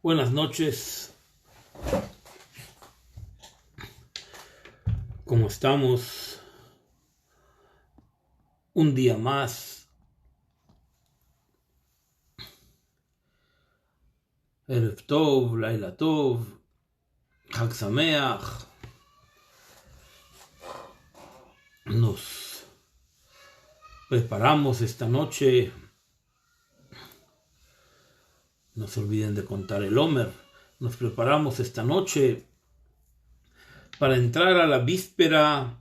Buenas noches. ¿Cómo estamos? Un día más. Erev Tov, Laila Tov, Chag Sameach. Nos preparamos esta noche. No se olviden de contar el Omer. Nos preparamos esta noche para entrar a la víspera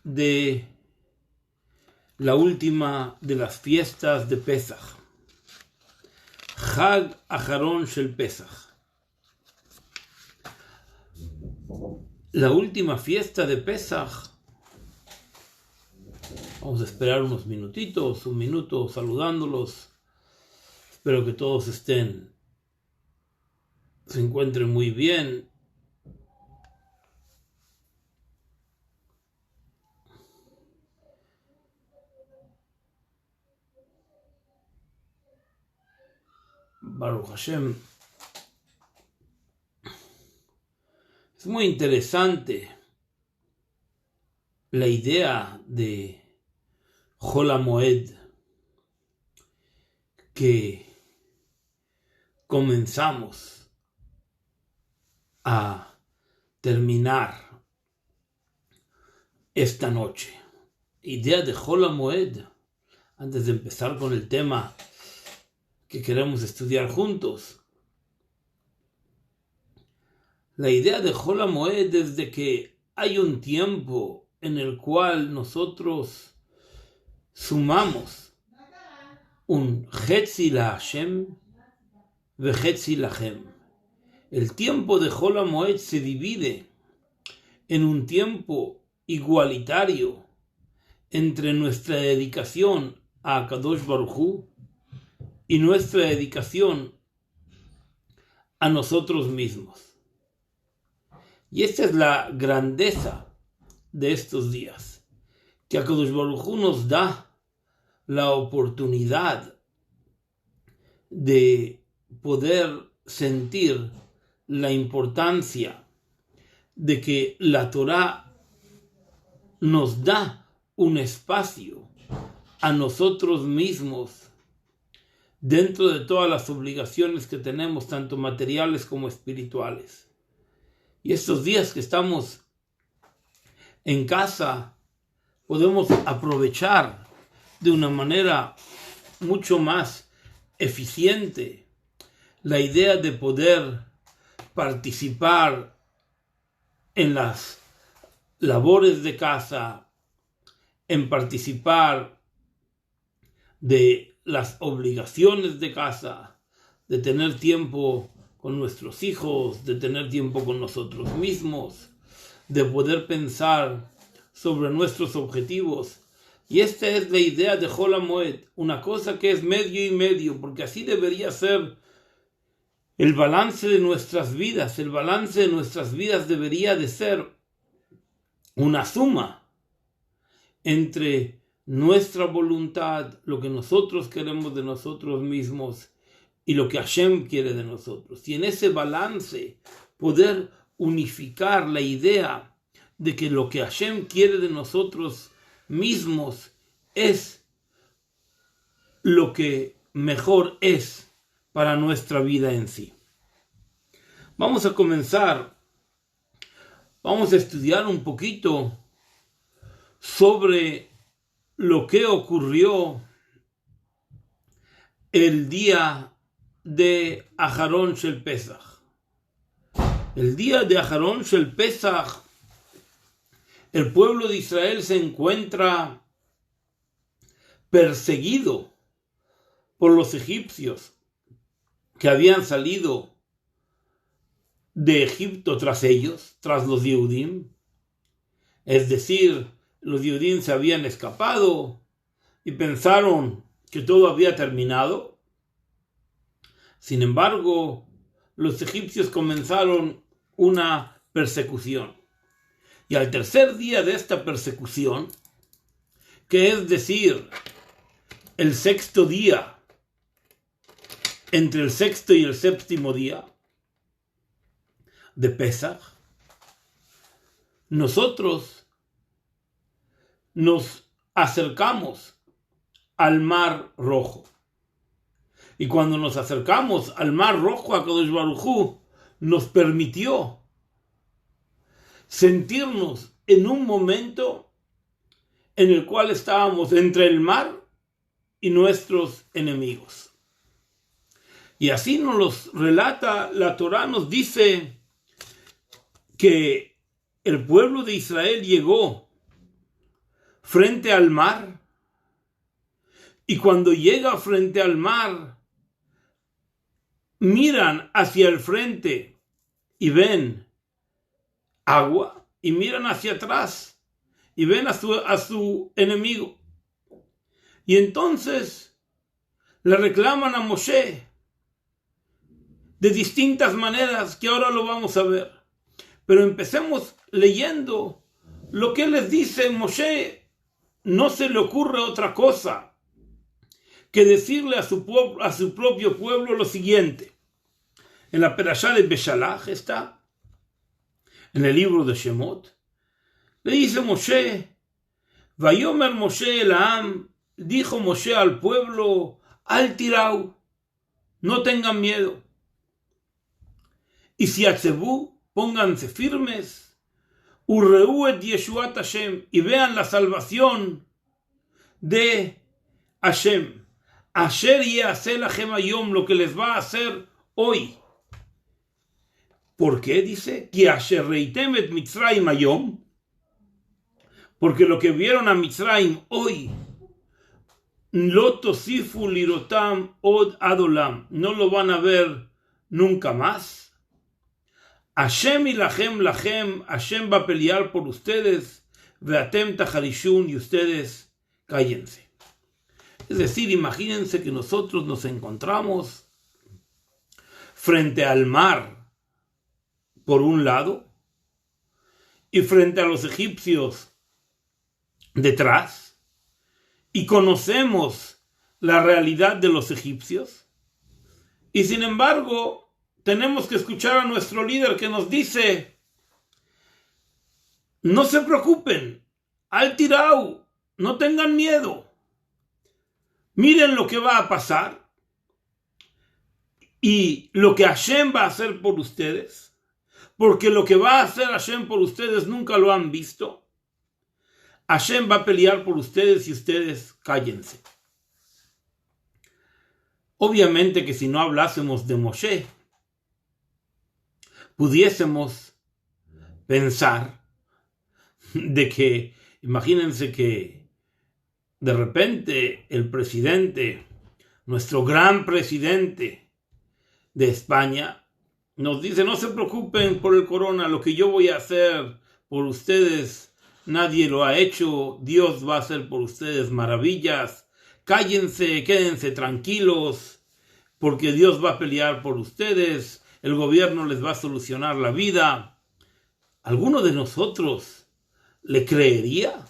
de la última de las fiestas de Pesach. Chag Aharon Shel Pesach. La última fiesta de Pesach. Vamos a esperar unos minutitos, un minuto saludándolos. Espero que todos se encuentren muy bien. Baruch Hashem. Es muy interesante la idea de Hol HaMoed, que comenzamos a terminar esta noche. Idea de Hol HaMoed, antes de empezar con el tema que queremos estudiar juntos. La idea de Hol HaMoed es de que hay un tiempo en el cual nosotros sumamos un Chetzi la Hashem ve Chetzi lachem. El tiempo de Hol HaMoed se divide en un tiempo igualitario entre nuestra dedicación a Kadosh Baruj Hu y nuestra dedicación a nosotros mismos. Y esta es la grandeza de estos días, que Kadosh Baruj Hu nos da la oportunidad de poder sentir la importancia de que la Torá nos da un espacio a nosotros mismos dentro de todas las obligaciones que tenemos, tanto materiales como espirituales. Y estos días que estamos en casa, podemos aprovechar de una manera mucho más eficiente la idea de poder participar en las labores de casa, en participar de las obligaciones de casa, de tener tiempo con nuestros hijos, de tener tiempo con nosotros mismos, de poder pensar sobre nuestros objetivos. Y esta es la idea de Hol HaMoed, una cosa que es medio y medio, porque así debería ser el balance de nuestras vidas. El balance de nuestras vidas debería de ser una suma entre nuestra voluntad, lo que nosotros queremos de nosotros mismos y lo que Hashem quiere de nosotros. Y en ese balance poder unificar la idea de que lo que Hashem quiere de nosotros mismos es lo que mejor es para nuestra vida en sí. Vamos a comenzar, vamos a estudiar un poquito sobre lo que ocurrió el día de Aharon Shel Pesach. El día de Aharon Shel Pesach, el pueblo de Israel se encuentra perseguido por los egipcios que habían salido de Egipto tras ellos, tras los Yehudim. Es decir, los Yehudim se habían escapado y pensaron que todo había terminado. Sin embargo, los egipcios comenzaron una persecución. Y al tercer día de esta persecución, que es decir, el sexto día, entre el sexto y el séptimo día, de Pesaj, nosotros nos acercamos al Mar Rojo. Y cuando nos acercamos al Mar Rojo, HaKadosh Baruj Hu nos permitió sentirnos en un momento en el cual estábamos entre el mar y nuestros enemigos. Y así nos los relata la Torá, nos dice que el pueblo de Israel llegó frente al mar, y cuando llega frente al mar, miran hacia el frente y ven agua, y miran hacia atrás y ven a su enemigo. Y entonces le reclaman a Moshe de distintas maneras que ahora lo vamos a ver. Pero empecemos leyendo lo que les dice Moshe. No se le ocurre otra cosa que decirle a su propio pueblo lo siguiente. En la Perashá de Beshalach está, en el libro de Shemot, le dice Moshe, Vayomer Moshe el Am, dijo Moshe al pueblo, al tirau, no tengan miedo. Y si atzebú, pónganse firmes, urreu et Yeshuat Hashem, y vean la salvación de Hashem. Asher yehaseh lachem hayom, lo que les va a hacer hoy. ¿Por qué? Dice, que asher reitem et Mitzrayim hayom, porque lo que vieron a Mitzrayim hoy, lo tosifu lirotam od adolam, no lo van a ver nunca más. Hashem ilachem lachem, Hashem va a pelear por ustedes, veatem taharishun, y ustedes cállense. Es decir, imagínense que nosotros nos encontramos frente al mar por un lado y frente a los egipcios detrás, y conocemos la realidad de los egipcios, y sin embargo tenemos que escuchar a nuestro líder que nos dice, no se preocupen, al tirau, no tengan miedo, miren lo que va a pasar y lo que Hashem va a hacer por ustedes, porque lo que va a hacer Hashem por ustedes nunca lo han visto. Hashem va a pelear por ustedes y ustedes cállense. Obviamente que si no hablásemos de Moshe, pudiésemos pensar de que, imagínense que de repente el presidente, nuestro gran presidente de España, nos dice, no se preocupen por el corona, lo que yo voy a hacer por ustedes, nadie lo ha hecho, Dios va a hacer por ustedes maravillas, cállense, quédense tranquilos, porque Dios va a pelear por ustedes, el gobierno les va a solucionar la vida. ¿Alguno de nosotros le creería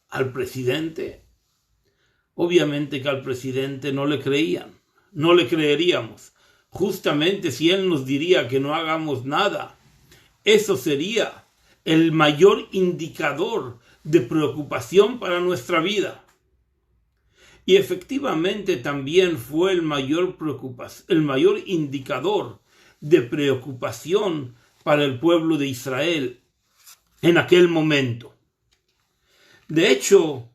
al presidente? Obviamente que al presidente no le creían, no le creeríamos. Justamente si él nos diría que no hagamos nada, eso sería el mayor indicador de preocupación para nuestra vida. Y efectivamente también fue el mayor indicador de preocupación para el pueblo de Israel en aquel momento. De hecho,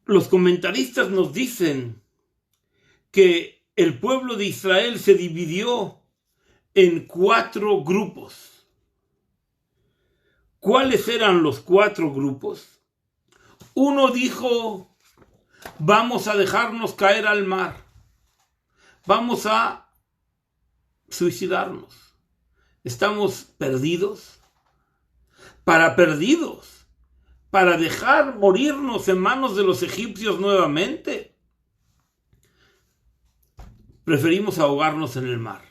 los comentaristas nos dicen que el pueblo de Israel se dividió en 4 grupos. ¿Cuáles eran los 4 grupos? Uno dijo, vamos a dejarnos caer al mar, vamos a suicidarnos, estamos perdidos, para dejar morirnos en manos de los egipcios nuevamente. Preferimos ahogarnos en el mar.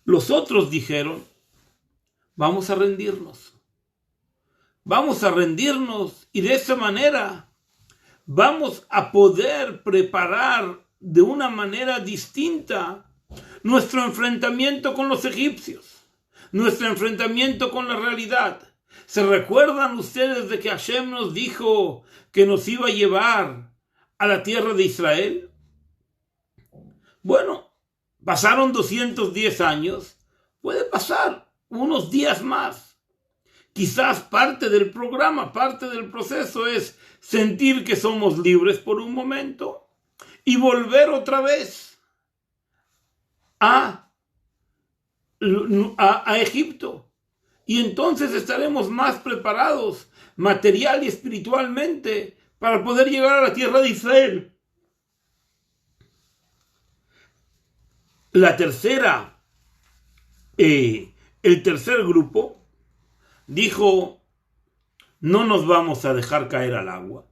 Los otros dijeron, vamos a rendirnos. Vamos a rendirnos y de esa manera vamos a poder preparar de una manera distinta nuestro enfrentamiento con los egipcios, nuestro enfrentamiento con la realidad. ¿Se recuerdan ustedes de que Hashem nos dijo que nos iba a llevar a la tierra de Israel? Bueno, pasaron 210 años, puede pasar unos días más. Quizás parte del programa, parte del proceso es sentir que somos libres por un momento y volver otra vez a Egipto. Y entonces estaremos más preparados material y espiritualmente para poder llegar a la tierra de Israel. El tercer grupo dijo: no nos vamos a dejar caer al agua,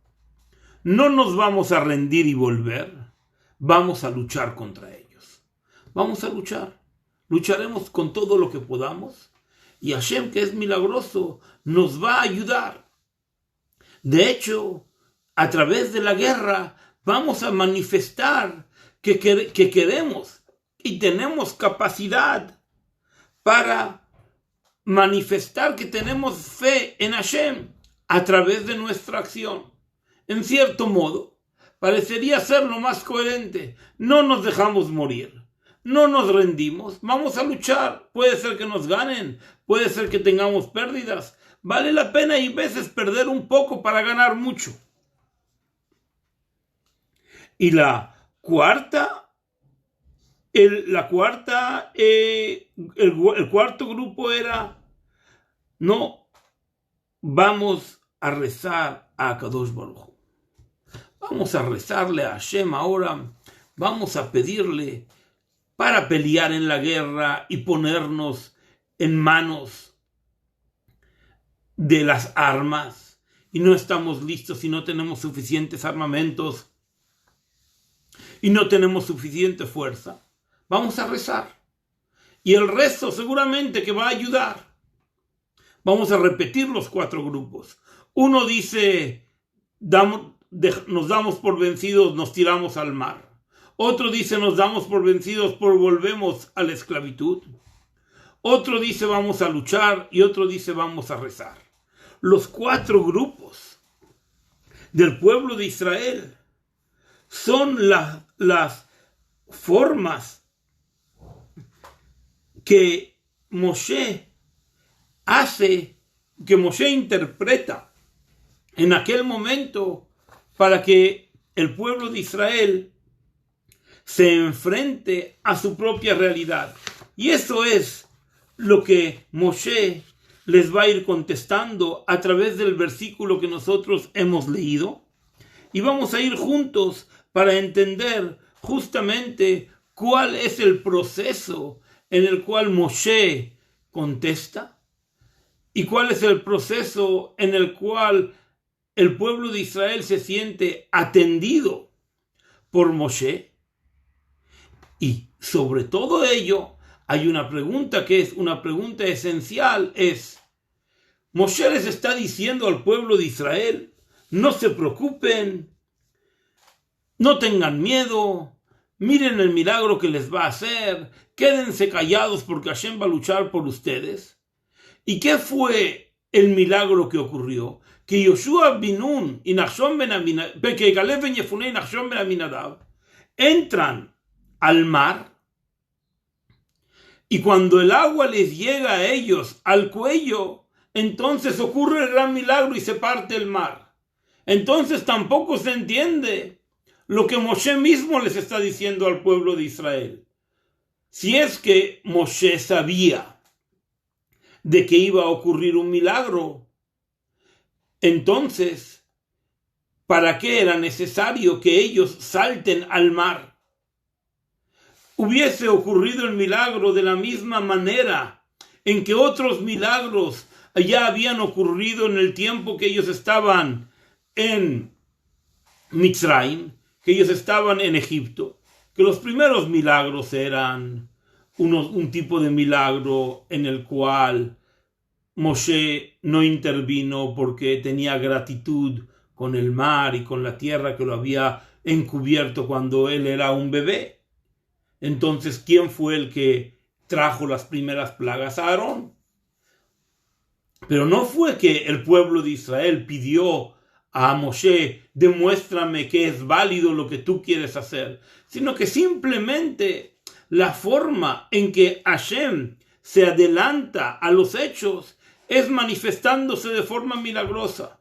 no nos vamos a rendir y volver, vamos a luchar contra ellos. Vamos a luchar, lucharemos con todo lo que podamos y Hashem, que es milagroso, nos va a ayudar. De hecho, a través de la guerra vamos a manifestar que queremos y tenemos capacidad para manifestar que tenemos fe en Hashem a través de nuestra acción. En cierto modo, parecería ser lo más coherente. No nos dejamos morir, no nos rendimos, vamos a luchar. Puede ser que nos ganen, puede ser que tengamos pérdidas. Vale la pena y veces perder un poco para ganar mucho. Y el cuarto grupo era: no vamos a rezar a Kadosh Baruj Hu. Vamos a rezarle a Hashem ahora, vamos a pedirle para pelear en la guerra y ponernos en manos de las armas, y no estamos listos y no tenemos suficientes armamentos y no tenemos suficiente fuerza. Vamos a rezar. Y el rezo seguramente que va a ayudar. Vamos a repetir los 4 grupos. Uno dice: nos damos por vencidos, nos tiramos al mar. Otro dice: nos damos por vencidos, volvemos a la esclavitud. Otro dice: vamos a luchar. Y otro dice: vamos a rezar. Los 4 grupos del pueblo de Israel son las formas que Moshe interpreta en aquel momento para que el pueblo de Israel se enfrente a su propia realidad. Y eso es lo que Moshe les va a ir contestando a través del versículo que nosotros hemos leído. Y vamos a ir juntos para entender justamente cuál es el proceso en el cual Moshe contesta y cuál es el proceso en el cual el pueblo de Israel se siente atendido por Moshe. Y sobre todo ello hay una pregunta que es una pregunta esencial: es: Moshe les está diciendo al pueblo de Israel: no se preocupen, no tengan miedo, miren el milagro que les va a hacer, quédense callados porque Hashem va a luchar por ustedes. ¿Y qué fue el milagro que ocurrió? Que Yoshua bin Nun y Nachshon ben Aminadab entran al mar, y cuando el agua les llega a ellos al cuello, entonces ocurre el gran milagro y se parte el mar. Entonces tampoco se entiende lo que Moshe mismo les está diciendo al pueblo de Israel. Si es que Moshe sabía de que iba a ocurrir un milagro, entonces, ¿para qué era necesario que ellos salten al mar? Hubiese ocurrido el milagro de la misma manera en que otros milagros ya habían ocurrido en el tiempo que ellos estaban en Mitzrayim, que ellos estaban en Egipto, que los primeros milagros eran un tipo de milagro en el cual Moshe no intervino porque tenía gratitud con el mar y con la tierra que lo había encubierto cuando él era un bebé. Entonces, ¿quién fue el que trajo las primeras plagas? A Aarón. Pero no fue que el pueblo de Israel pidió a Moshe, demuéstrame que es válido lo que tú quieres hacer, sino que simplemente la forma en que Hashem se adelanta a los hechos es manifestándose de forma milagrosa.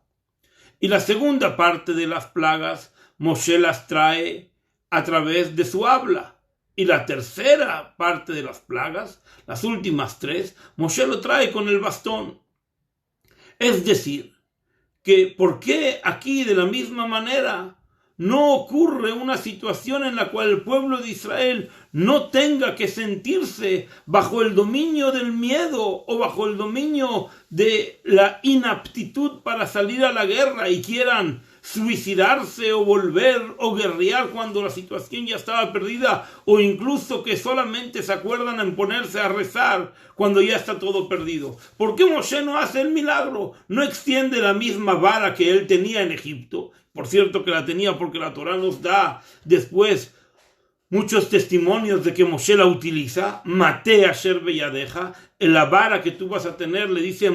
Y la segunda parte de las plagas, Moshe las trae a través de su habla. Y la tercera parte de las plagas, las últimas 3, Moshe lo trae con el bastón. Es decir, que ¿por qué aquí de la misma manera no ocurre una situación en la cual el pueblo de Israel no tenga que sentirse bajo el dominio del miedo o bajo el dominio de la inaptitud para salir a la guerra y quieran suicidarse o volver o guerrear cuando la situación ya estaba perdida, o incluso que solamente se acuerdan en ponerse a rezar cuando ya está todo perdido? ¿Por qué Moshe no hace el milagro? ¿No extiende la misma vara que él tenía en Egipto? Por cierto que la tenía, porque la Torá nos da después muchos testimonios de que Moshe la utiliza. Mate asher beyadeja, en la vara que tú vas a tener, le dice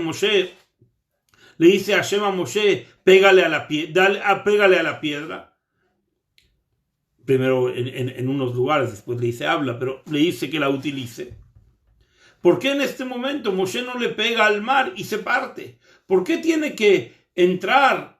Hashem a Moshe, pégale a la piedra. Primero en unos lugares, después le dice habla, pero le dice que la utilice. ¿Por qué en este momento Moshe no le pega al mar y se parte? ¿Por qué tiene que entrar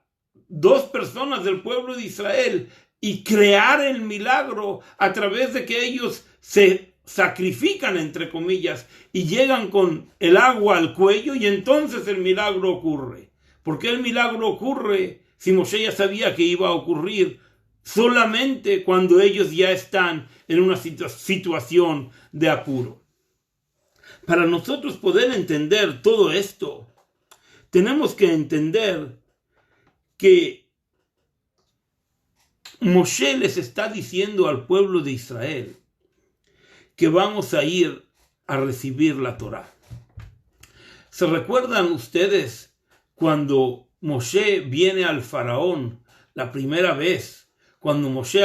2 personas del pueblo de Israel y crear el milagro a través de que ellos se sacrifican, entre comillas, y llegan con el agua al cuello, y entonces el milagro ocurre? ¿Por qué el milagro ocurre si Moshe ya sabía que iba a ocurrir solamente cuando ellos ya están en una situación de apuro? Para nosotros poder entender todo esto, tenemos que entender que Moshe les está diciendo al pueblo de Israel que vamos a ir a recibir la Torá. ¿Se recuerdan ustedes cuando Moshe viene al faraón la primera vez? Cuando Moshe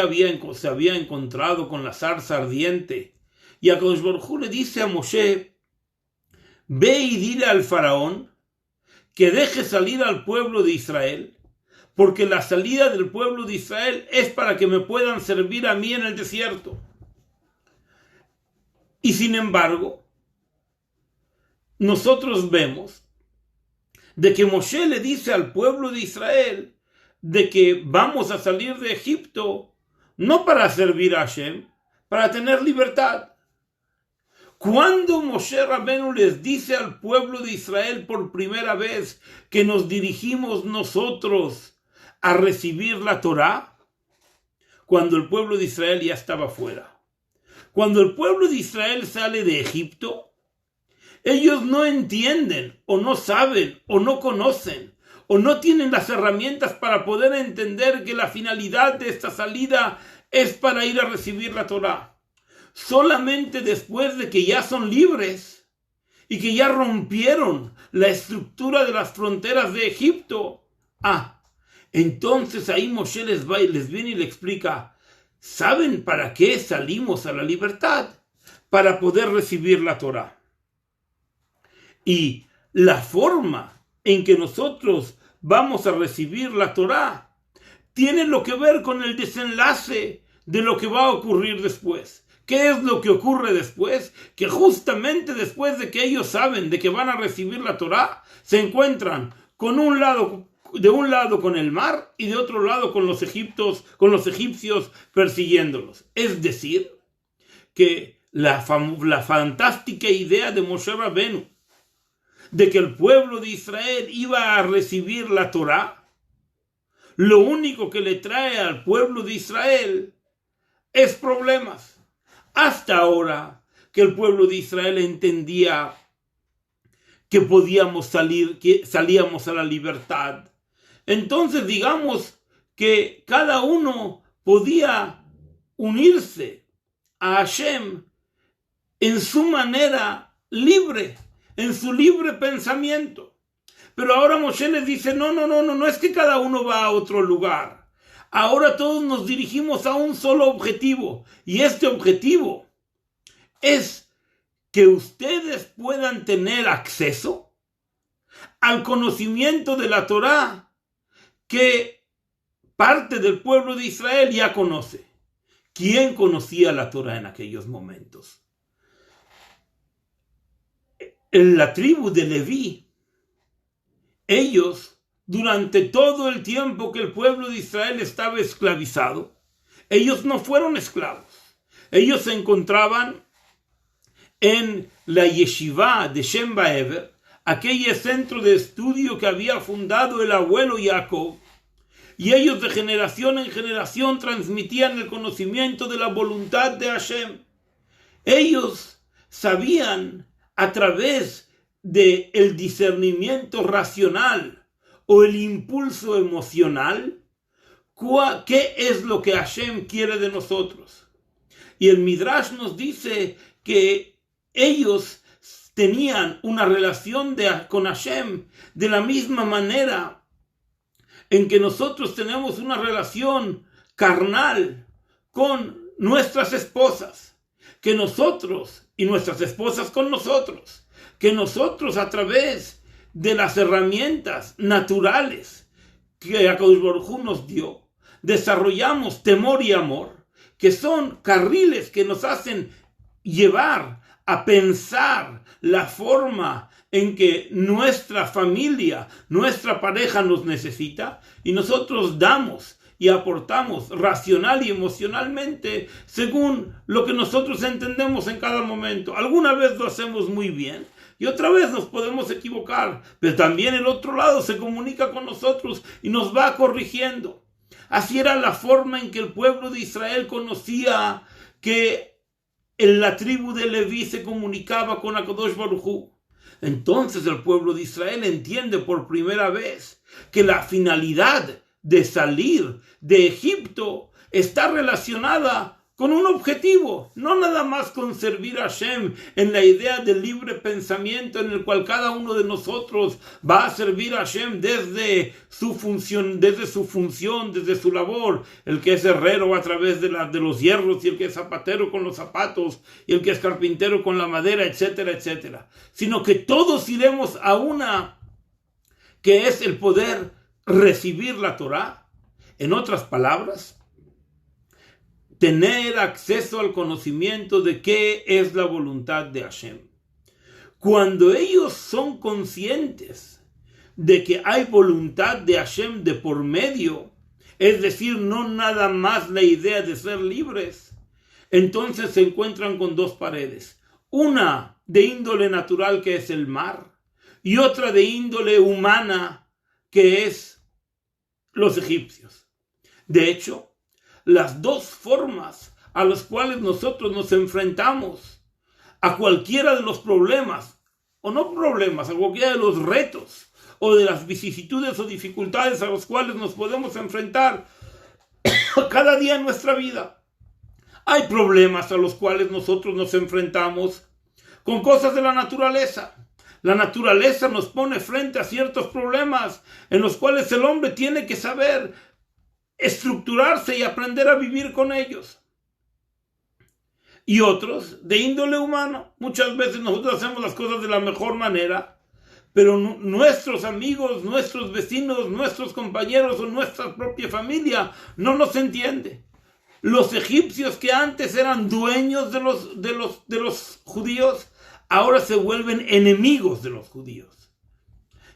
se había encontrado con la zarza ardiente, y Akadosh Baruj Hu le dice a Moshe, ve y dile al faraón que deje salir al pueblo de Israel, porque la salida del pueblo de Israel es para que me puedan servir a mí en el desierto. Y sin embargo, nosotros vemos de que Moshe le dice al pueblo de Israel de que vamos a salir de Egipto no para servir a Hashem, para tener libertad. Cuando Moshe Rabenu les dice al pueblo de Israel por primera vez que nos dirigimos nosotros a recibir la Torá, cuando el pueblo de Israel ya estaba fuera. Cuando el pueblo de Israel sale de Egipto, ellos no entienden, o no saben, o no conocen, o no tienen las herramientas para poder entender que la finalidad de esta salida es para ir a recibir la Torá. Solamente después de que ya son libres y que ya rompieron la estructura de las fronteras de Egipto, entonces ahí Moshe les viene y le explica, ¿saben para qué salimos a la libertad? Para poder recibir la Torá. Y la forma en que nosotros vamos a recibir la Torá tiene lo que ver con el desenlace de lo que va a ocurrir después. ¿Qué es lo que ocurre después? Que justamente después de que ellos saben de que van a recibir la Torá, se encuentran de un lado con el mar y de otro lado con los egipcios persiguiéndolos. Es decir, que la fantástica idea de Moshe Rabenu de que el pueblo de Israel iba a recibir la Torá, lo único que le trae al pueblo de Israel es problemas. Hasta ahora que el pueblo de Israel entendía que salíamos a la libertad, entonces digamos que cada uno podía unirse a Hashem en su manera libre, en su libre pensamiento. Pero ahora Moshe les dice, no es que cada uno va a otro lugar. Ahora todos nos dirigimos a un solo objetivo, y este objetivo es que ustedes puedan tener acceso al conocimiento de la Torá que parte del pueblo de Israel ya conoce. ¿Quién conocía la Torá en aquellos momentos? En la tribu de Leví, ellos, durante todo el tiempo que el pueblo de Israel estaba esclavizado, ellos no fueron esclavos. Ellos se encontraban en la yeshiva de Shem Baever, aquel centro de estudio que había fundado el abuelo Jacob, y ellos de generación en generación transmitían el conocimiento de la voluntad de Hashem. Ellos sabían a través del discernimiento racional o el impulso emocional qué es lo que Hashem quiere de nosotros. Y el Midrash nos dice que ellos tenían una relación con Hashem de la misma manera en que nosotros tenemos una relación carnal con nuestras esposas, que nosotros y nuestras esposas con nosotros, que nosotros a través de las herramientas naturales que Akadosh Baruj Hu nos dio, desarrollamos temor y amor, que son carriles que nos hacen llevar a pensar la forma en que nuestra familia, nuestra pareja nos necesita, y nosotros damos y aportamos racional y emocionalmente según lo que nosotros entendemos en cada momento. Alguna vez lo hacemos muy bien y otra vez nos podemos equivocar, pero también el otro lado se comunica con nosotros y nos va corrigiendo. Así era la forma en que el pueblo de Israel conocía que en la tribu de Leví se comunicaba con Akadosh Baruj Hu. Entonces el pueblo de Israel entiende por primera vez que la finalidad de salir de Egipto está relacionada con un objetivo, no nada más con servir a Hashem en la idea del libre pensamiento en el cual cada uno de nosotros va a servir a Hashem desde su función, desde su labor, el que es herrero a través de los hierros y el que es zapatero con los zapatos y el que es carpintero con la madera, etcétera, etcétera, sino que todos iremos a una que es el poder recibir la Torá. En otras palabras, tener acceso al conocimiento de qué es la voluntad de Hashem. Cuando ellos son conscientes de que hay voluntad de Hashem de por medio, es decir, no nada más la idea de ser libres, entonces se encuentran con dos paredes. Una de índole natural, que es el mar, y otra de índole humana, que es los egipcios. De hecho, las dos formas a las cuales nosotros nos enfrentamos a cualquiera de los problemas, o no problemas, a cualquiera de los retos, o de las vicisitudes o dificultades a las cuales nos podemos enfrentar cada día en nuestra vida. Hay problemas a los cuales nosotros nos enfrentamos con cosas de la naturaleza. La naturaleza nos pone frente a ciertos problemas en los cuales el hombre tiene que saber estructurarse y aprender a vivir con ellos. Y otros de índole humano. Muchas veces nosotros hacemos las cosas de la mejor manera, pero nuestros amigos, nuestros vecinos, nuestros compañeros o nuestra propia familia no nos entiende. Los egipcios, que antes eran dueños de los judíos, ahora se vuelven enemigos de los judíos.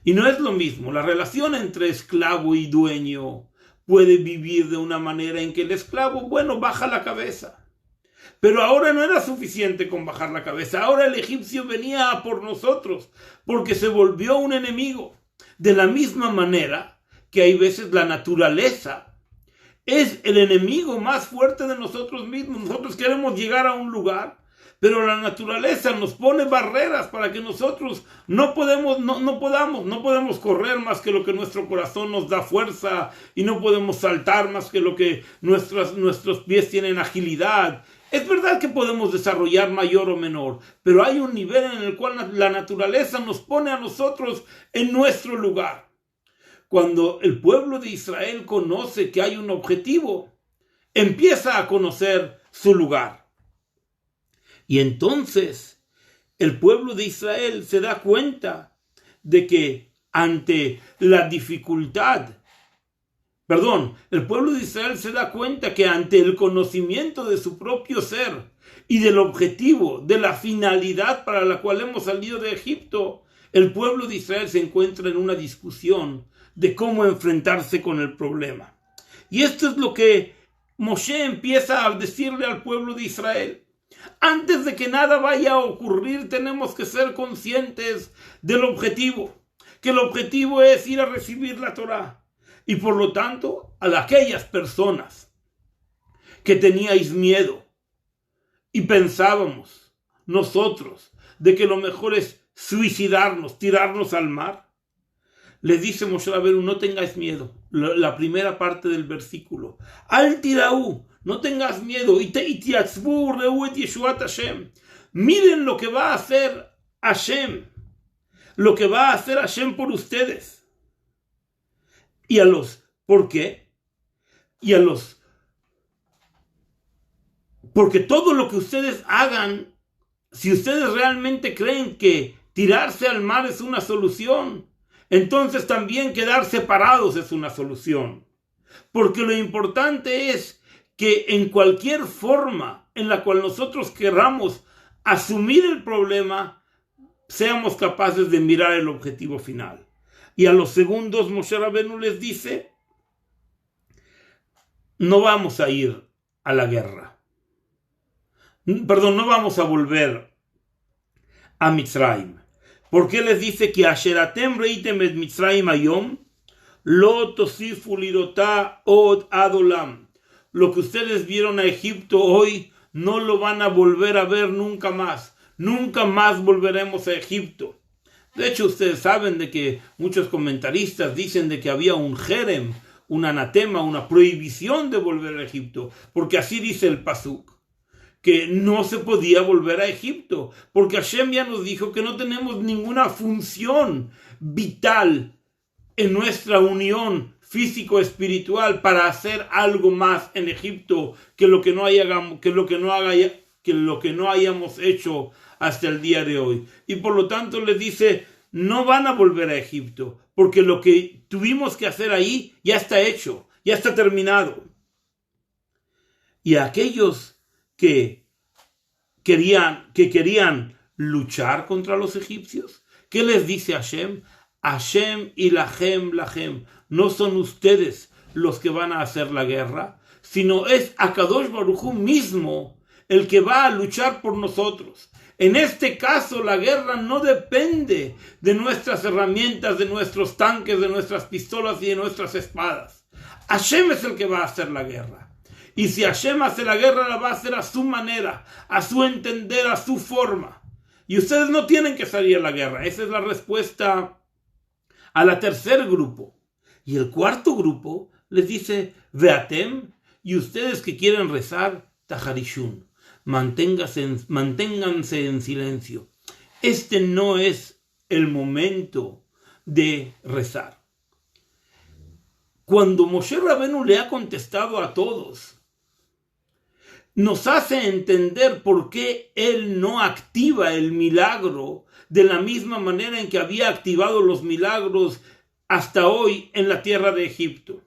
Y no es lo mismo. La relación entre esclavo y dueño puede vivir de una manera en que el esclavo, baja la cabeza. Pero ahora no era suficiente con bajar la cabeza. Ahora el egipcio venía a por nosotros porque se volvió un enemigo. De la misma manera que hay veces la naturaleza es el enemigo más fuerte de nosotros mismos. Nosotros queremos llegar a un lugar, pero la naturaleza nos pone barreras para que nosotros no podamos correr más que lo que nuestro corazón nos da fuerza, y no podemos saltar más que lo que nuestros pies tienen agilidad. Es verdad que podemos desarrollar mayor o menor, pero hay un nivel en el cual la naturaleza nos pone a nosotros en nuestro lugar. Cuando el pueblo de Israel conoce que hay un objetivo, empieza a conocer su lugar. Y entonces el pueblo de Israel se da cuenta de que ante la dificultad, el pueblo de Israel se da cuenta que ante el conocimiento de su propio ser y del objetivo, de la finalidad para la cual hemos salido de Egipto, el pueblo de Israel se encuentra en una discusión de cómo enfrentarse con el problema. Y esto es lo que Moshe empieza a decirle al pueblo de Israel. Antes de que nada vaya a ocurrir, tenemos que ser conscientes del objetivo, que el objetivo es ir a recibir la Torá. Y por lo tanto, a aquellas personas que teníais miedo y pensábamos nosotros de que lo mejor es suicidarnos, tirarnos al mar, les dice Moshe Rabbeinu, no tengáis miedo. La primera parte del versículo. Al tiraú, no tengas miedo. Miren lo que va a hacer Hashem. Lo que va a hacer Hashem por ustedes. ¿Por qué? Porque todo lo que ustedes hagan, si ustedes realmente creen que tirarse al mar es una solución, entonces también quedar separados es una solución. Porque lo importante es que en cualquier forma en la cual nosotros queramos asumir el problema, seamos capaces de mirar el objetivo final. Y a los segundos Moshe Rabbeinu les dice, no vamos a ir a la guerra. No vamos a volver a Mitzrayim. ¿Por qué les dice que Asheratem reitem et Mitzrayim hayom lo tosifu lirotá od adolam? Lo que ustedes vieron a Egipto hoy no lo van a volver a ver nunca más. Nunca más volveremos a Egipto. De hecho, ustedes saben de que muchos comentaristas dicen de que había un jerem, un anatema, una prohibición de volver a Egipto, porque así dice el pasuk, que no se podía volver a Egipto, porque Hashem ya nos dijo que no tenemos ninguna función vital en nuestra unión físico-espiritual para hacer algo más en Egipto que lo que no hayamos hecho hasta el día de hoy. Y por lo tanto les dice, no van a volver a Egipto, porque lo que tuvimos que hacer ahí ya está hecho, ya está terminado. Y a aquellos que querían luchar contra los egipcios, ¿qué les dice Hashem? Hashem y lahem, no son ustedes los que van a hacer la guerra, sino es Akadosh Baruj Hu mismo el que va a luchar por nosotros. En este caso, la guerra no depende de nuestras herramientas, de nuestros tanques, de nuestras pistolas y de nuestras espadas. Hashem es el que va a hacer la guerra. Y si Hashem hace la guerra, la va a hacer a su manera, a su entender, a su forma. Y ustedes no tienen que salir a la guerra. Esa es la respuesta a la tercer grupo. Y el cuarto grupo les dice, Veatem, y ustedes que quieren rezar, Taharishun. Manténganse en silencio. Este no es el momento de rezar. Cuando Moshe Rabbeinu le ha contestado a todos, nos hace entender por qué él no activa el milagro de la misma manera en que había activado los milagros hasta hoy en la tierra de Egipto.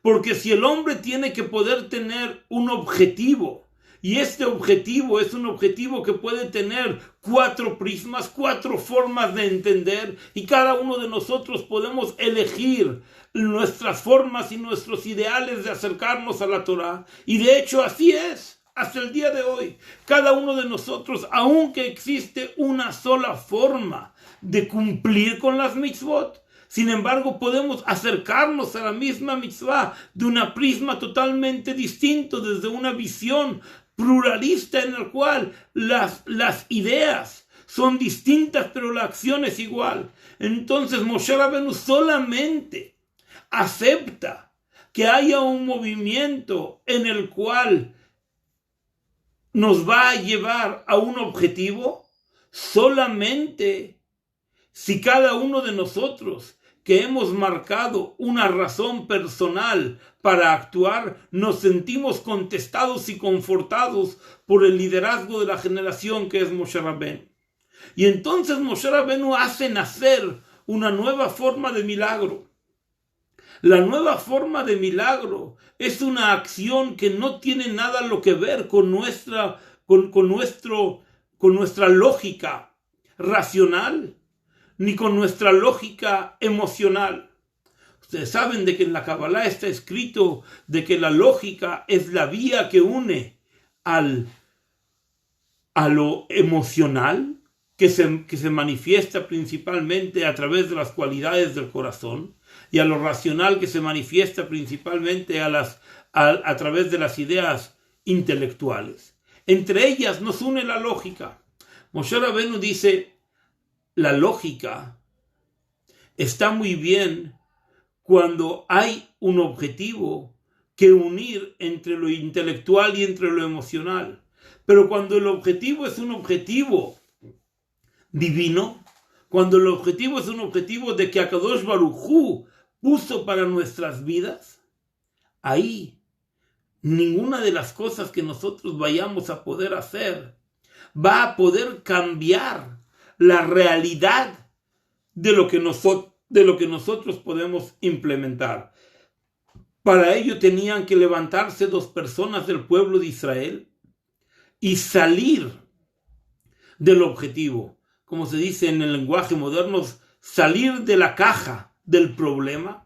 Porque si el hombre tiene que poder tener un objetivo, y este objetivo es un objetivo que puede tener 4 prismas, 4 formas de entender, y cada uno de nosotros podemos elegir nuestras formas y nuestros ideales de acercarnos a la Torá. Y de hecho así es, hasta el día de hoy. Cada uno de nosotros, aunque existe una sola forma de cumplir con las mitzvot, sin embargo podemos acercarnos a la misma mitzvah de un prisma totalmente distinto, desde una visión pluralista en el cual las ideas son distintas, pero la acción es igual. Entonces Moshe Rabbeinu solamente acepta que haya un movimiento en el cual nos va a llevar a un objetivo solamente si cada uno de nosotros que hemos marcado una razón personal para actuar, nos sentimos contestados y confortados por el liderazgo de la generación que es Moshe Rabbeinu. Y entonces Moshe Rabbeinu hace nacer una nueva forma de milagro. La nueva forma de milagro es una acción que no tiene nada lo que ver con nuestra lógica racional, ni con nuestra lógica emocional. Ustedes saben de que en la Kabbalah está escrito de que la lógica es la vía que une a lo emocional, que se manifiesta principalmente a través de las cualidades del corazón, y a lo racional, que se manifiesta principalmente a través de las ideas intelectuales. Entre ellas nos une la lógica. Moshe Rabbeinu dice, la lógica está muy bien cuando hay un objetivo que unir entre lo intelectual y entre lo emocional. Pero cuando el objetivo es un objetivo divino, cuando el objetivo es un objetivo de que Akadosh Baruj Hu puso para nuestras vidas, ahí ninguna de las cosas que nosotros vayamos a poder hacer va a poder cambiar la realidad de lo que nosotros podemos implementar. Para ello tenían que levantarse 2 personas del pueblo de Israel y salir del objetivo. Como se dice en el lenguaje moderno, salir de la caja del problema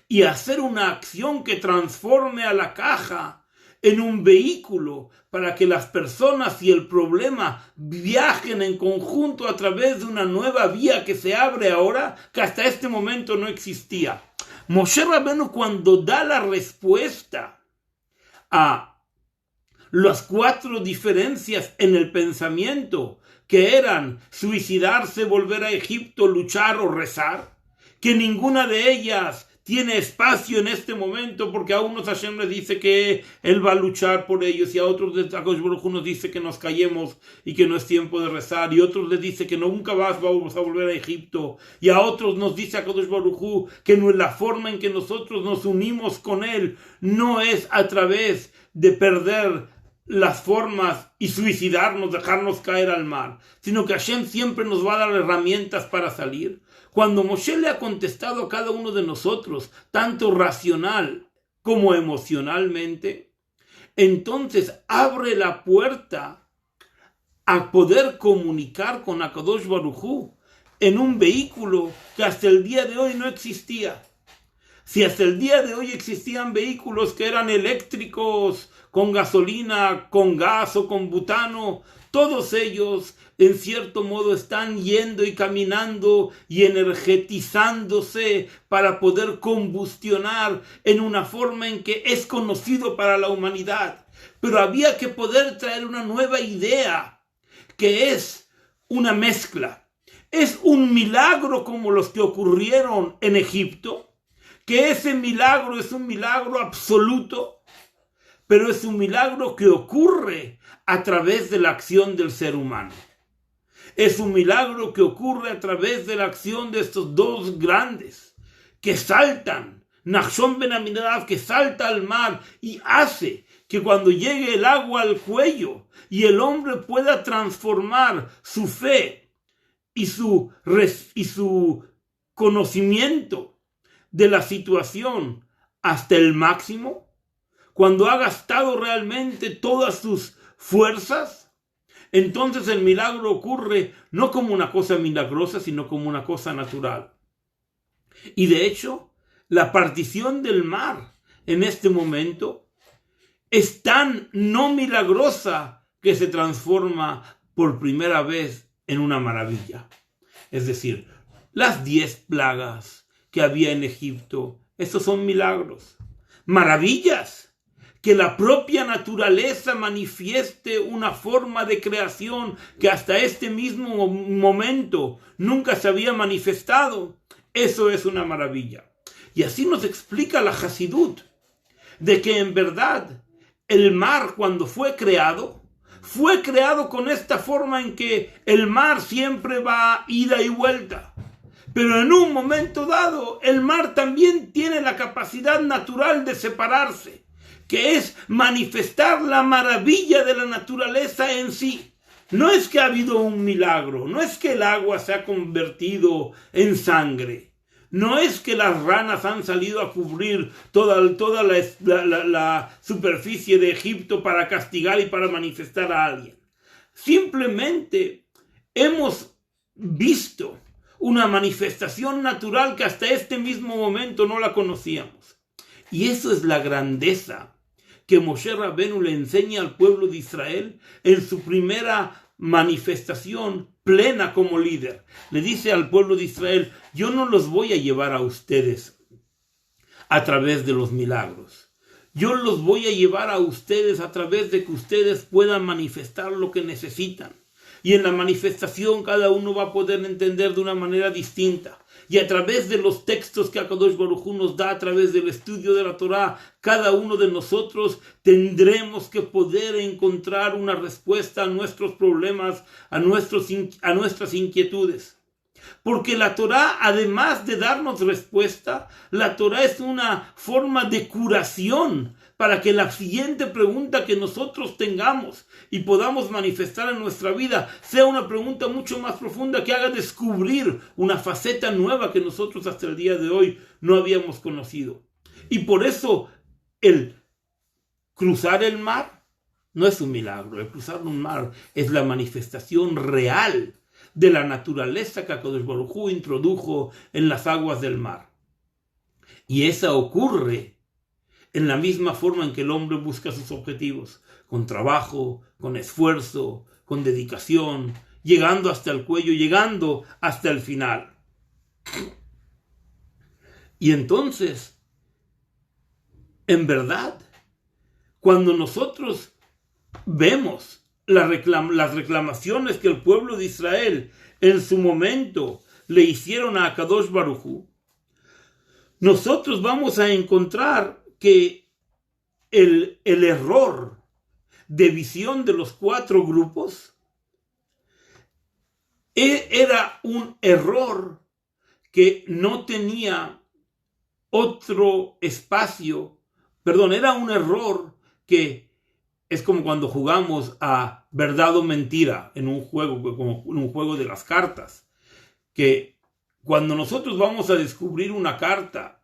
y hacer una acción que transforme a la caja en un vehículo para que las personas y el problema viajen en conjunto a través de una nueva vía que se abre ahora, que hasta este momento no existía. Moshe Rabbeinu, cuando da la respuesta a las 4 diferencias en el pensamiento, que eran suicidarse, volver a Egipto, luchar o rezar, que ninguna de ellas tiene espacio en este momento, porque a unos Hashem les dice que Él va a luchar por ellos, y a otros Akadosh Baruj Hu nos dice que nos callemos y que no es tiempo de rezar, y otros les dice que nunca vamos a volver a Egipto, y a otros nos dice Akadosh Baruj Hu que la forma en que nosotros nos unimos con Él no es a través de perder las formas y suicidarnos, dejarnos caer al mar, sino que Hashem siempre nos va a dar herramientas para salir. Cuando Moshe le ha contestado a cada uno de nosotros, tanto racional como emocionalmente, entonces abre la puerta a poder comunicar con Akadosh Baruj Hu en un vehículo que hasta el día de hoy no existía. Si hasta el día de hoy existían vehículos que eran eléctricos, con gasolina, con gas o con butano, todos ellos en cierto modo están yendo y caminando y energetizándose para poder combustionar en una forma en que es conocido para la humanidad. Pero había que poder traer una nueva idea, que es una mezcla. Es un milagro como los que ocurrieron en Egipto, que ese milagro es un milagro absoluto, pero es un milagro que ocurre a través de la acción del ser humano. Es un milagro que ocurre a través de la acción de estos 2 grandes que saltan. Nachshon ben Aminadab, que salta al mar y hace que cuando llegue el agua al cuello y el hombre pueda transformar su fe y su conocimiento de la situación hasta el máximo, cuando ha gastado realmente todas sus fuerzas, entonces el milagro ocurre no como una cosa milagrosa, sino como una cosa natural. Y de hecho, la partición del mar en este momento es tan no milagrosa que se transforma por primera vez en una maravilla. Es decir, las 10 plagas que había en Egipto, estos son milagros, maravillas. Que la propia naturaleza manifieste una forma de creación que hasta este mismo momento nunca se había manifestado. Eso es una maravilla. Y así nos explica la Hasidut, de que en verdad el mar, cuando fue creado con esta forma en que el mar siempre va ida y vuelta. Pero en un momento dado, el mar también tiene la capacidad natural de separarse, que es manifestar la maravilla de la naturaleza en sí. No es que ha habido un milagro, no es que el agua se ha convertido en sangre, no es que las ranas han salido a cubrir toda la superficie de Egipto para castigar y para manifestar a alguien. Simplemente hemos visto una manifestación natural que hasta este mismo momento no la conocíamos. Y eso es la grandeza que Moshe Rabenu le enseña al pueblo de Israel en su primera manifestación plena como líder. Le dice al pueblo de Israel: yo no los voy a llevar a ustedes a través de los milagros. Yo los voy a llevar a ustedes a través de que ustedes puedan manifestar lo que necesitan. Y en la manifestación cada uno va a poder entender de una manera distinta. Y a través de los textos que Akadosh Baruj Hu nos da, a través del estudio de la Torá, cada uno de nosotros tendremos que poder encontrar una respuesta a nuestros problemas, a nuestras inquietudes. Porque la Torá, además de darnos respuesta, la Torá es una forma de curación para que la siguiente pregunta que nosotros tengamos y podamos manifestar en nuestra vida sea una pregunta mucho más profunda, que haga descubrir una faceta nueva que nosotros hasta el día de hoy no habíamos conocido. Y por eso el cruzar el mar no es un milagro. El cruzar un mar es la manifestación real de la naturaleza que Akadosh Baruj Hu introdujo en las aguas del mar. Y esa ocurre en la misma forma en que el hombre busca sus objetivos, con trabajo, con esfuerzo, con dedicación, llegando hasta el cuello, llegando hasta el final. Y entonces, en verdad, cuando nosotros vemos las reclamaciones que el pueblo de Israel en su momento le hicieron a Akadosh Baruj Hu, nosotros vamos a encontrar que el error de visión de los 4 grupos era un error que no tenía otro espacio, era un error que es como cuando jugamos a verdad o mentira en un juego, como en un juego de las cartas, que cuando nosotros vamos a descubrir una carta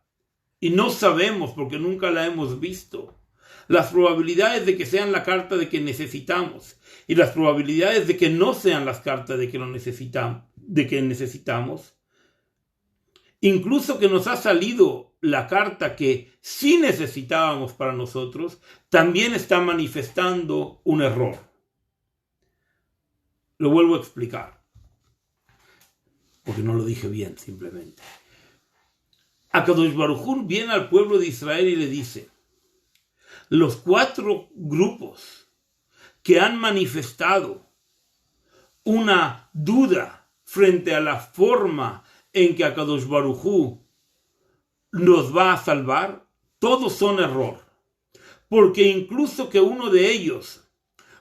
y no sabemos porque nunca la hemos visto, las probabilidades de que sean la carta de que necesitamos y las probabilidades de que no sean las cartas de que necesitamos, incluso que nos ha salido la carta que sí necesitábamos para nosotros, también está manifestando un error. Lo vuelvo a explicar, porque no lo dije bien simplemente. Akadosh Baruj Hu viene al pueblo de Israel y le dice: los 4 grupos que han manifestado una duda frente a la forma en que Akadosh Baruj Hu nos va a salvar, todos son error. Porque incluso que uno de ellos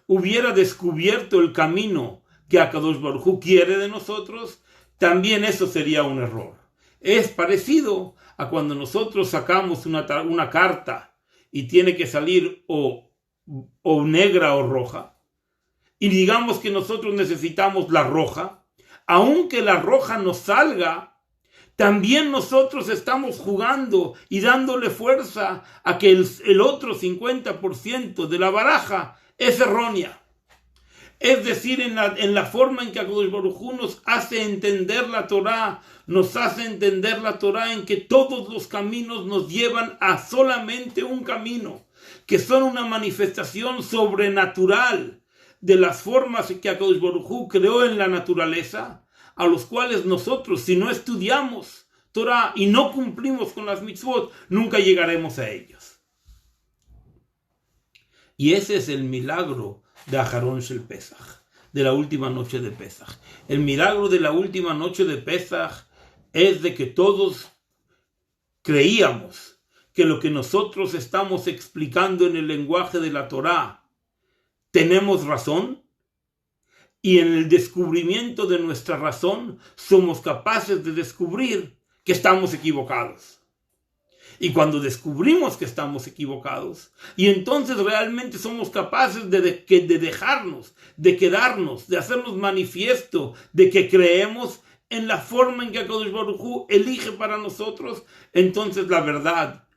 hubiera descubierto el camino que Akadosh Baruj Hu quiere de nosotros, también eso sería un error. Es parecido a cuando nosotros sacamos una carta y tiene que salir o negra o roja, y digamos que nosotros necesitamos la roja, aunque la roja nos salga, también nosotros estamos jugando y dándole fuerza a que el otro 50% de la baraja es errónea. Es decir, en la forma en que Akadosh Baruj Hu nos hace entender la Torá, en que todos los caminos nos llevan a solamente un camino, que son una manifestación sobrenatural de las formas que Akadosh Baruj Hu creó en la naturaleza, a los cuales nosotros, si no estudiamos Torá y no cumplimos con las mitzvot, nunca llegaremos a ellos. Y ese es el milagro de Aharón Shel Pesach, de la última noche de Pesach. El milagro de la última noche de Pesach es de que todos creíamos que lo que nosotros estamos explicando en el lenguaje de la Torá tenemos razón, y en el descubrimiento de nuestra razón somos capaces de descubrir que estamos equivocados. Y cuando descubrimos que estamos equivocados, y entonces realmente somos capaces de dejarnos, de quedarnos, de hacernos manifiesto de que creemos en la forma en que HaKadosh Baruj Hu elige para nosotros, entonces la verdad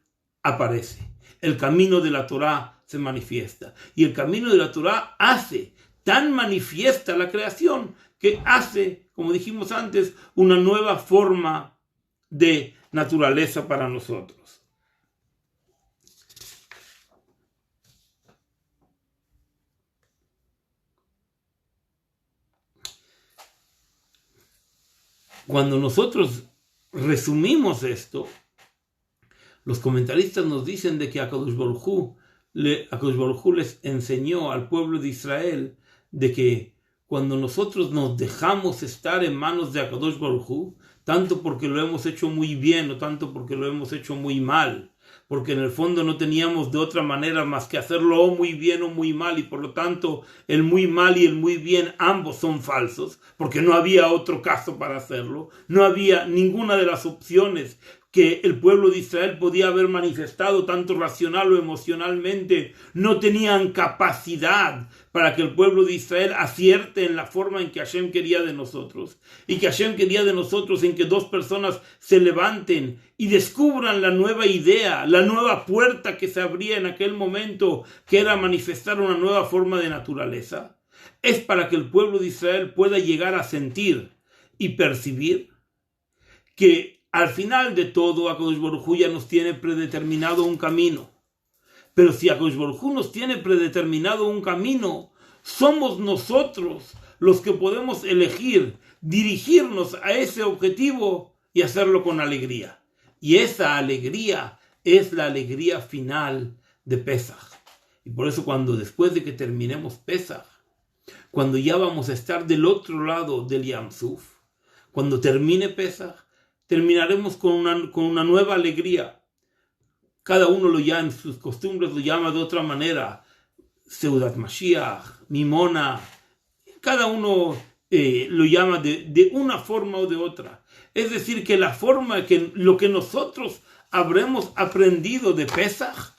aparece. El camino de la Torah se manifiesta. Y el camino de la Torah hace tan manifiesta la creación que hace, como dijimos antes, una nueva forma de naturaleza para nosotros. Cuando nosotros resumimos esto, los comentaristas nos dicen de que HaKadosh Baruj Hu les enseñó al pueblo de Israel de que cuando nosotros nos dejamos estar en manos de HaKadosh Baruj Hu, tanto porque lo hemos hecho muy bien o tanto porque lo hemos hecho muy mal, porque en el fondo no teníamos de otra manera más que hacerlo o muy bien o muy mal, y por lo tanto el muy mal y el muy bien ambos son falsos, porque no había otro caso para hacerlo, no había ninguna de las opciones que el pueblo de Israel podía haber manifestado, tanto racional o emocionalmente, no tenían capacidad para que el pueblo de Israel acierte en la forma en que Hashem quería de nosotros. Y que Hashem quería de nosotros en que dos personas se levanten y descubran la nueva idea, la nueva puerta que se abría en aquel momento, que era manifestar una nueva forma de naturaleza. Es para que el pueblo de Israel pueda llegar a sentir y percibir que al final de todo, HaKadosh Baruj Hu ya nos tiene predeterminado un camino. Pero si HaKadosh Baruj Hu nos tiene predeterminado un camino, somos nosotros los que podemos elegir dirigirnos a ese objetivo y hacerlo con alegría. Y esa alegría es la alegría final de Pesaj. Y por eso después de que terminemos Pesaj, cuando ya vamos a estar del otro lado del Yam Suf, cuando termine Pesaj, terminaremos con una nueva alegría. Cada uno lo llama en sus costumbres, lo llama de otra manera. Seudat Mashiach, Mimona. Cada uno lo llama de una forma o de otra. Es decir, que la forma, que lo que nosotros habremos aprendido de Pesaj,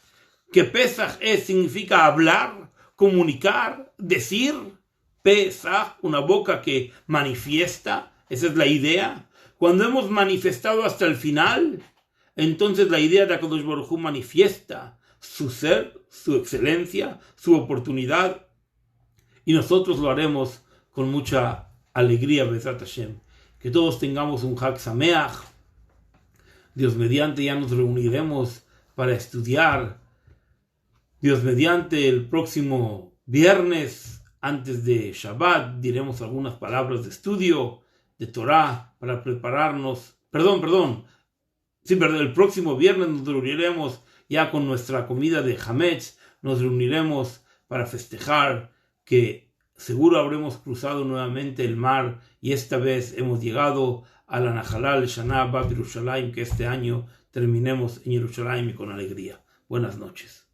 que Pesaj significa hablar, comunicar, decir. Pesaj, una boca que manifiesta, esa es la idea. Cuando hemos manifestado hasta el final, entonces la idea de HaKadosh Baruj Hu manifiesta su ser, su excelencia, su oportunidad, y nosotros lo haremos con mucha alegría, Bezrat Hashem. Que todos tengamos un Hag Sameach. Dios mediante ya nos reuniremos para estudiar. Dios mediante el próximo viernes, antes de Shabbat, diremos algunas palabras de estudio de Torah para prepararnos. El próximo viernes nos reuniremos ya con nuestra comida de Hametz. Nos reuniremos para festejar que seguro habremos cruzado nuevamente el mar y esta vez hemos llegado a la Nahalal Shana Bab Yerushalayim, que este año terminemos en Yerushalayim con alegría. Buenas noches.